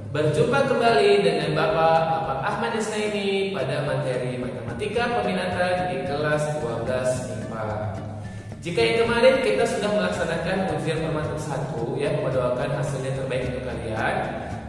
Berjumpa kembali dengan Bapak Ahmad Isnaini pada materi Matematika Peminatan di kelas 12 IPA. Jika yang kemarin kita sudah melaksanakan ujian formatif 1 ya, mendoakan hasilnya terbaik untuk kalian.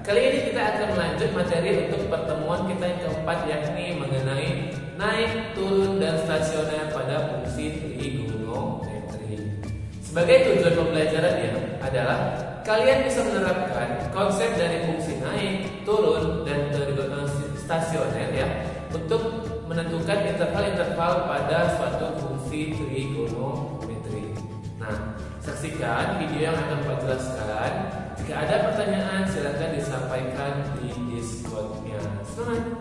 Kali ini kita akan melanjut materi untuk pertemuan kita yang keempat, yakni mengenai naik, turun, dan stasioner pada fungsi trigonometri. Sebagai tujuan pembelajarannya adalah kalian bisa menerapkan konsep dari fungsi naik, turun, dan stasioner ya untuk menentukan interval-interval pada suatu fungsi trigonometri. Nah, saksikan video yang akan Pak jelaskan. Jika ada pertanyaan, silakan disampaikan di Discord-nya. Semangat!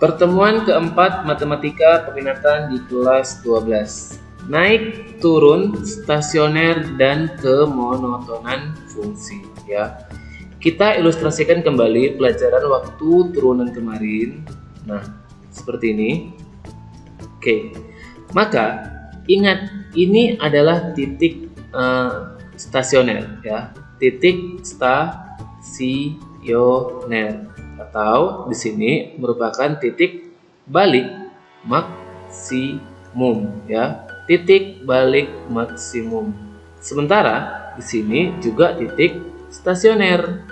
Pertemuan keempat Matematika Peminatan di kelas 12. Naik, turun, stasioner, dan kemonotonan fungsi ya. Kita ilustrasikan kembali pelajaran waktu turunan kemarin. Nah, seperti ini. Oke. Maka ingat, ini adalah titik stasioner ya. Titik stasioner. Atau di sini merupakan titik balik maksimum ya, titik balik maksimum. Sementara di sini juga titik stasioner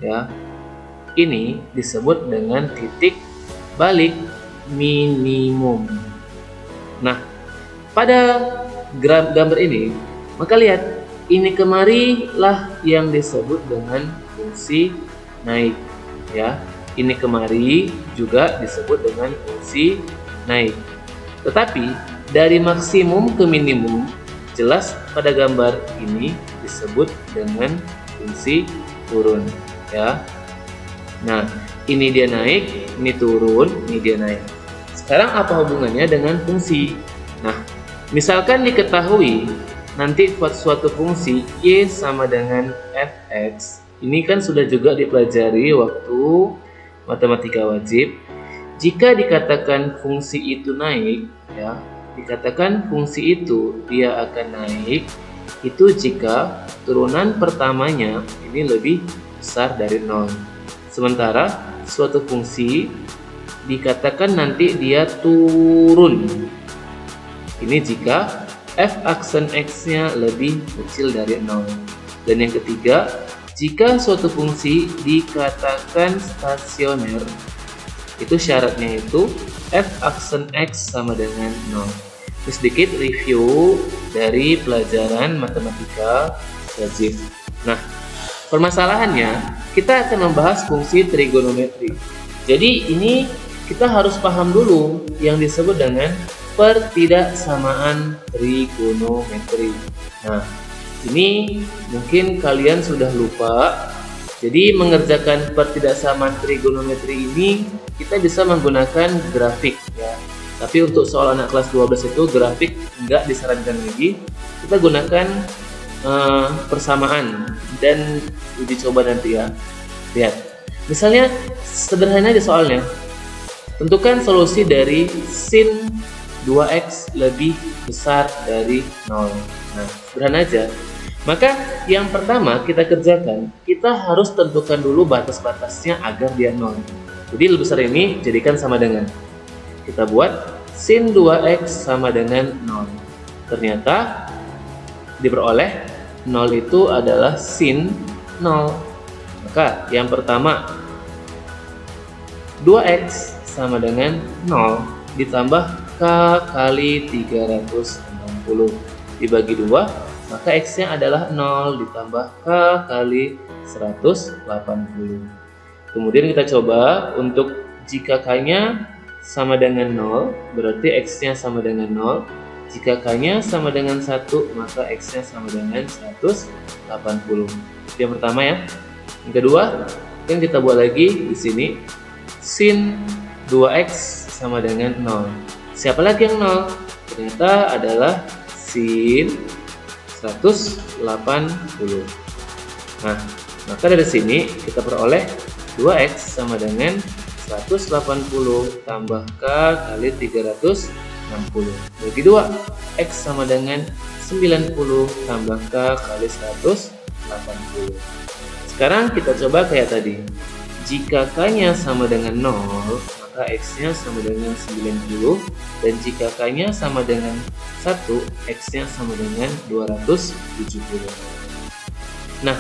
ya. Ini disebut dengan titik balik minimum. Nah, pada gambar ini maka lihat, ini kemarilah yang disebut dengan fungsi naik ya. Ini kemari juga disebut dengan fungsi naik. Tetapi dari maksimum ke minimum jelas pada gambar ini disebut dengan fungsi turun ya. Nah, ini dia naik, ini turun, ini dia naik. Sekarang apa hubungannya dengan fungsi? Nah, misalkan diketahui nanti suatu fungsi y sama dengan fx. Ini kan sudah juga dipelajari waktu matematika wajib. Jika dikatakan fungsi itu naik ya, dikatakan fungsi itu dia akan naik itu jika turunan pertamanya ini lebih besar dari 0. Sementara suatu fungsi dikatakan nanti dia turun ini jika f aksen x-nya lebih kecil dari 0. Dan yang ketiga, jika suatu fungsi dikatakan stasioner, itu syaratnya itu f aksen x sama dengan 0. Ini sedikit review dari pelajaran matematika wajib. Nah, permasalahannya kita akan membahas fungsi trigonometri. Jadi ini kita harus paham dulu yang disebut dengan pertidaksamaan trigonometri. Nah, ini mungkin kalian sudah lupa. Jadi mengerjakan pertidaksamaan trigonometri ini kita bisa menggunakan grafik ya. Tapi untuk soal anak kelas 12 itu grafik enggak disarankan lagi. Kita gunakan persamaan dan uji coba nanti ya. Lihat. Misalnya sederhana di soalnya. Tentukan solusi dari sin 2x lebih besar dari 0. Nah, sederhana aja. Maka yang pertama kita kerjakan, kita harus tentukan dulu batas-batasnya agar dia 0. Jadi lebih besar ini jadikan sama dengan, kita buat sin 2x sama dengan 0. Ternyata diperoleh 0 itu adalah sin 0. Maka yang pertama 2x sama dengan 0 ditambah k kali 360 dibagi 2, maka x-nya adalah 0 ditambah k kali 180. Kemudian kita coba untuk jika k-nya sama dengan 0, berarti x-nya sama dengan 0. Jika k-nya sama dengan 1, maka x-nya sama dengan 180. Itu yang pertama ya. Yang kedua, yang kita buat lagi di sini sin 2x sama dengan 0. Siapa lagi yang 0? Ternyata adalah sin 180. Nah, maka dari sini kita peroleh 2x sama dengan 180 tambah k kali 360 60. Bagi 2, X sama dengan 90 tambah K kali 180. Sekarang kita coba kayak tadi. Jika K-nya sama dengan 0, maka X-nya sama dengan 90. Dan jika K-nya sama dengan 1, X-nya sama dengan 270. Nah,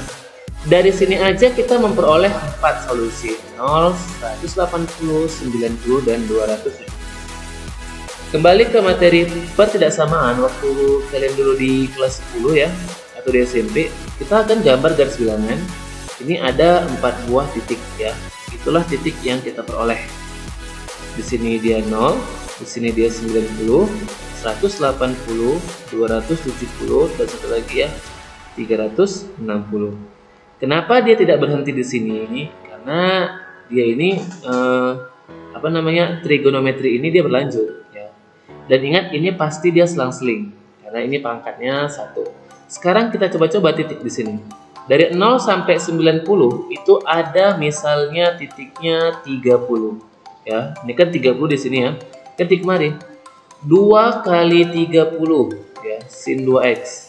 dari sini aja kita memperoleh 4 solusi, 0, 180, 90, dan 270. Kembali ke materi pertidaksamaan waktu kalian dulu di kelas 10 ya, atau di SMP, kita akan gambar garis bilangan. Ini ada 4 buah titik ya. Itulah titik yang kita peroleh. Di sini dia 0, di sini dia 90, 180, 270, dan satu lagi ya, 360. Kenapa dia tidak berhenti di sini? Karena dia ini trigonometri ini dia berlanjut ya. Dan ingat, ini pasti dia selang-seling karena ini pangkatnya 1. Sekarang kita coba-coba titik di sini. Dari 0 sampai 90 itu ada misalnya titiknya 30 ya. Ini kan 30 di sini ya. Ketik kemarin 2 kali 30 ya, sin 2x.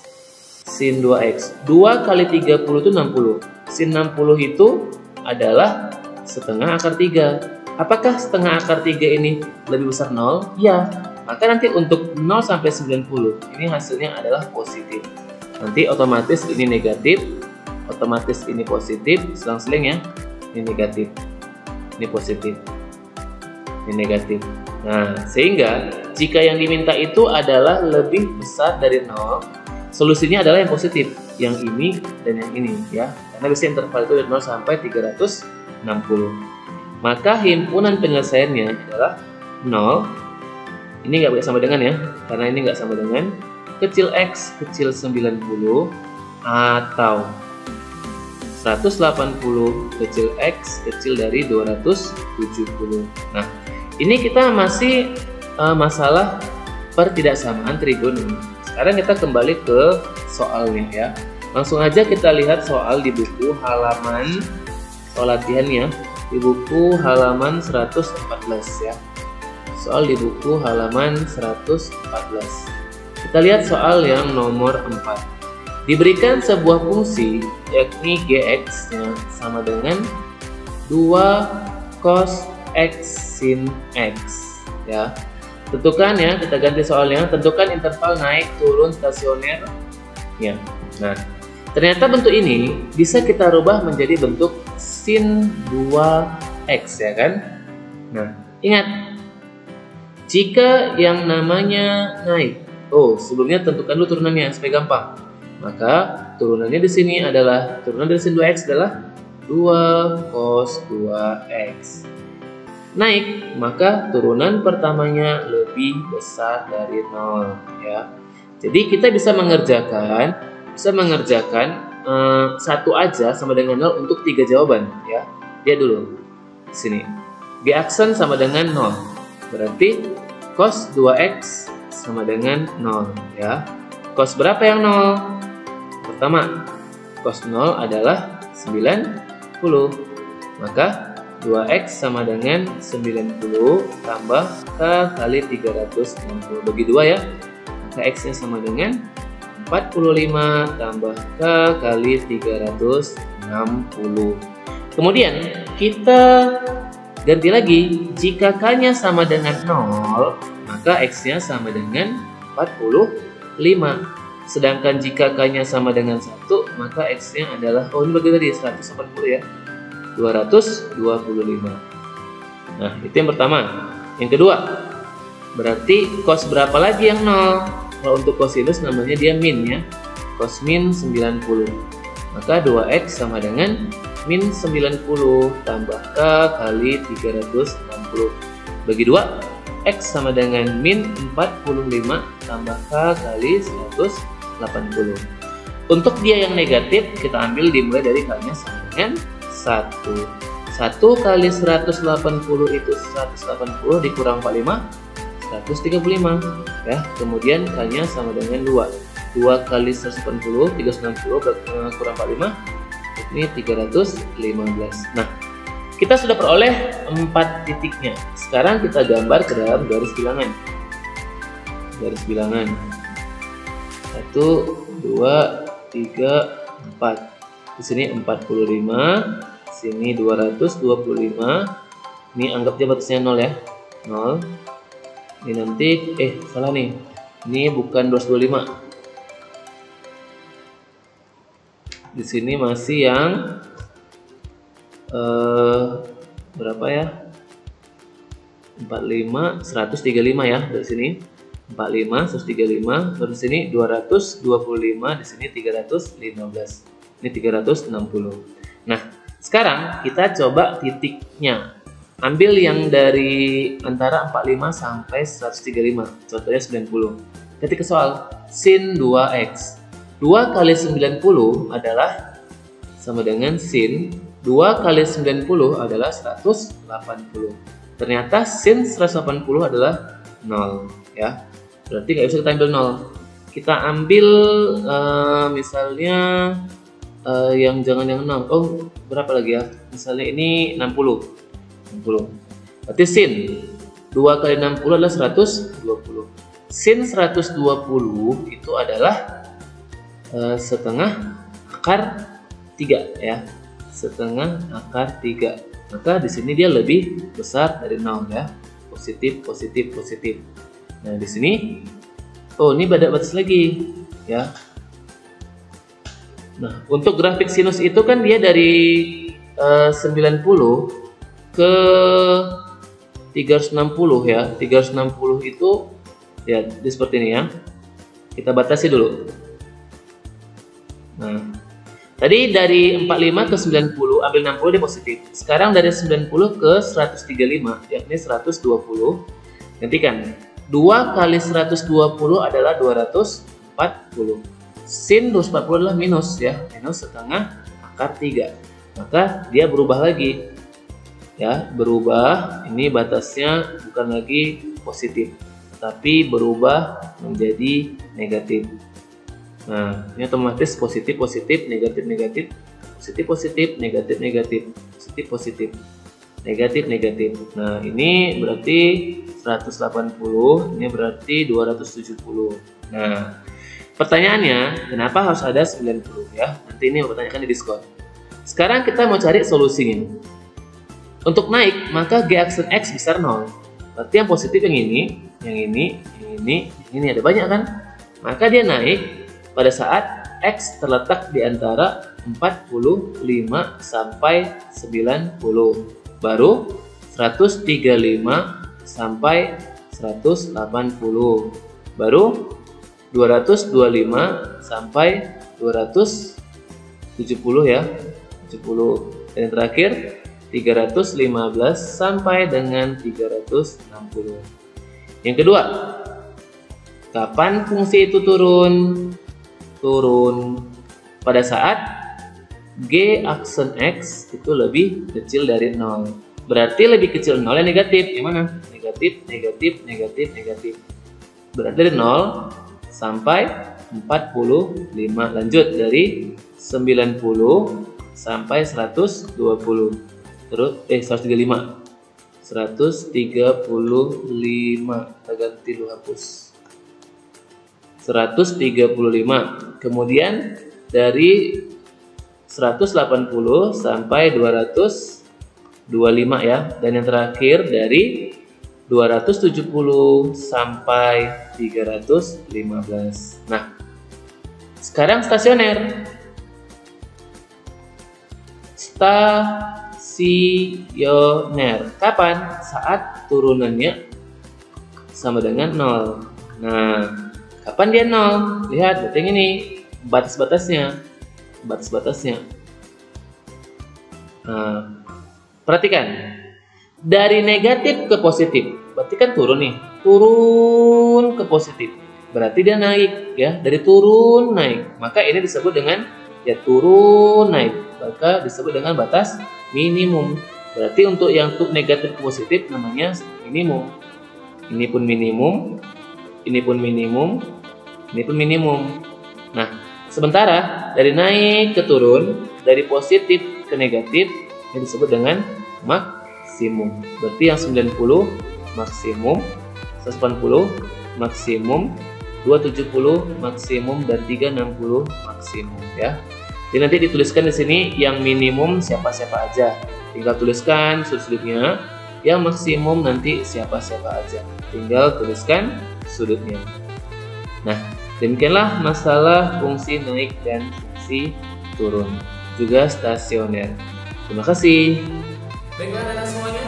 Sin 2x 2 kali 30 itu 60. Sin 60 itu adalah setengah akar 3. Apakah setengah akar 3 ini lebih besar 0? Ya. Maka nanti untuk 0 sampai 90 ini hasilnya adalah positif. Nanti otomatis ini negatif, otomatis ini positif, selang-seling ya. Ini negatif, ini positif, ini negatif. Nah, sehingga jika yang diminta itu adalah lebih besar dari 0, solusinya adalah yang positif, yang ini dan yang ini ya. Karena biasanya interval itu dari 0 sampai 360. Maka himpunan penyelesaiannya adalah 0. Ini nggak boleh sama dengan ya, karena ini nggak sama dengan kecil X kecil 90 atau 180 kecil X kecil dari 270. Nah, ini kita masih masalah pertidaksamaan trigonometri. Sekarang kita kembali ke soalnya ya. Langsung aja kita lihat soal di buku halaman soal latihannya di buku halaman 114 ya. Soal di buku halaman 114. Kita lihat soal yang nomor 4. Diberikan sebuah fungsi yakni gx-nya sama dengan 2 cos x sin x ya. Tentukan ya, kita ganti soalnya, tentukan interval naik turun stasioner ya. Nah, ternyata bentuk ini bisa kita rubah menjadi bentuk sin 2x ya kan. Nah, ingat, jika yang namanya naik, sebelumnya tentukan dulu turunannya supaya gampang. Maka turunannya di sini adalah, turunan dari sin 2x adalah 2 cos 2x. Naik, maka turunan pertamanya lebih besar dari 0 ya. Jadi kita bisa mengerjakan satu aja sama dengan 0 untuk 3 jawaban ya. Lihat dulu di sini. G aksen sama dengan 0. Berarti cos 2x sama dengan 0 ya. Cos berapa yang 0? Pertama, cos 0 adalah 90. Maka 2x sama dengan 90 tambah K kali 360 bagi 2 ya. Maka x-nya sama dengan 45 tambah K kali 360. Kemudian kita ganti lagi. Jika K-nya sama dengan 0, maka x-nya sama dengan 45. Sedangkan jika K-nya sama dengan 1, maka x-nya adalah, ini bagi tadi 180 ya, 225. Nah, itu yang pertama. Yang kedua, berarti cos berapa lagi yang 0? Kalau untuk cosinus namanya dia min ya. Cos min 90. Maka 2x sama dengan min 90 tambah K kali 360 bagi 2. X sama dengan min 45 tambah K kali 180. Untuk dia yang negatif, kita ambil dimulai dari K-nya sama dengan 1 kali 180 itu 180 dikurang 45 135 ya. Kemudian K-nya sama dengan 2 kali 180 360 kurang 45 ini 315. Nah, kita sudah peroleh 4 titiknya. Sekarang kita gambar ke dalam garis bilangan. garis bilangan. 1, 2, 3, 4. Di sini 45, sini 225. Ini anggap aja batasnya 0 ya. 0. Ini nanti salah nih. Ini bukan 225. Di sini masih yang berapa ya? 45, 135 ya dari sini. 45, 135, terus sini 225, di sini 315. Ini 360. Nah, sekarang kita coba titiknya. Ambil yang dari antara 45 sampai 135. Contohnya 90. Ketika soal sin 2x. 2 kali 90 adalah sama dengan sin 2 kali 90 adalah 180. Ternyata sin 180 adalah 0 ya. Berarti nggak bisa kita ambil 0. Kita ambil misalnya yang jangan yang 0. Oh, berapa lagi ya? Misalnya ini 60. Berarti sin 2 kali 60 adalah 120. Sin 120 itu adalah setengah akar 3 ya. Setengah akar 3. Maka di sini dia lebih besar dari 0 ya. Positif, positif, positif. Nah, di sini ini batas lagi ya. Nah, untuk grafik sinus itu kan dia dari 90 ke 360 ya. 360 itu ya seperti ini ya. Kita batasi dulu. Nah, tadi dari 45 ke 90, ambil 60 dia positif. Sekarang dari 90 ke 135, yakni 120. Gantikan. 2 kali 120 adalah 240. Sin 240 adalah minus ya, minus setengah akar 3. Maka dia berubah lagi. Ya, berubah. Ini batasnya bukan lagi positif, tapi berubah menjadi negatif. Nah, ini otomatis positif, positif, negatif, negatif, positif, positif, negatif, negatif, positif, positif, negatif, negatif. Nah, ini berarti 180, ini berarti 270. Nah, pertanyaannya, kenapa harus ada 90 ya? Nanti ini bertanyakan di Discord. Sekarang kita mau cari solusinya. Untuk naik, maka G aksen X besar 0. Berarti yang positif yang ini, yang ini, yang ini ada banyak kan? Maka dia naik pada saat X terletak di antara 45 sampai 90. Baru 135 sampai 180. Baru 225 sampai 270 ya. 70. Dan yang terakhir 315 sampai dengan 360. Yang kedua, kapan fungsi itu turun? Turun pada saat G aksen X itu lebih kecil dari 0. Berarti lebih kecil 0 yang negatif. Yang mana? Negatif, negatif, negatif, negatif. Berarti dari 0 sampai 45. Lanjut dari 90 sampai 120. Terus 135. 135. Kita ganti dulu, hapus. 135. Kemudian dari 180 sampai 225 ya. Dan yang terakhir dari 270 sampai 315. Nah, sekarang stasioner. Stasioner. Kapan? Saat turunannya sama dengan 0. Nah, kapan dia 0? Lihat, berarti ini batas-batasnya. Batas-batasnya. Nah, perhatikan. Dari negatif ke positif. Berarti kan turun nih. Turun ke positif. Berarti dia naik ya. Dari turun naik. Maka ini disebut dengan ya turun naik. Maka disebut dengan batas minimum. Berarti untuk yang negatif ke positif namanya minimum. Ini pun minimum. Ini pun minimum. Ini pun minimum. Nah, sementara dari naik ke turun, dari positif ke negatif, ini disebut dengan maksimum. Berarti yang 90 maksimum, 180 maksimum, 270 maksimum, dan 360 maksimum ya. Jadi nanti dituliskan di sini yang minimum siapa-siapa aja. Tinggal tuliskan sudut-sudutnya. Yang maksimum nanti siapa-siapa aja. Tinggal tuliskan sudutnya. Nah, demikianlah masalah fungsi naik dan fungsi turun, juga stasioner. Terima kasih. Baiklah anak semuanya,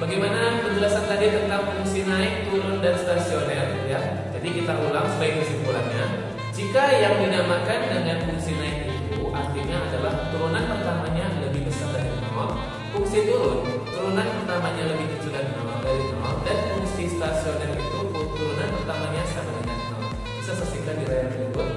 bagaimana penjelasan tadi tentang fungsi naik, turun, dan stasioner ya. Jadi kita ulang sebagai kesimpulannya. Jika yang dinamakan dengan fungsi naik itu artinya adalah turunan pertamanya lebih besar dari 0, fungsi turun, turunan pertamanya lebih kecil dari 0, dan fungsi stasioner itu turunan pertamanya sama dengan 0. Bisa saksikan di layar berikut.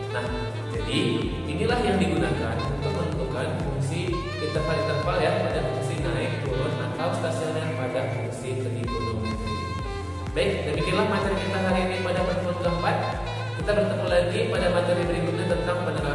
Nah, jadi inilah yang digunakan untuk menentukan fungsi interval ya pada fungsi naik, turun, atau stasioner pada fungsi trigonometri. Baik, demikianlah materi kita hari ini pada pertemuan keempat. Kita bertemu lagi pada materi berikutnya tentang penerapan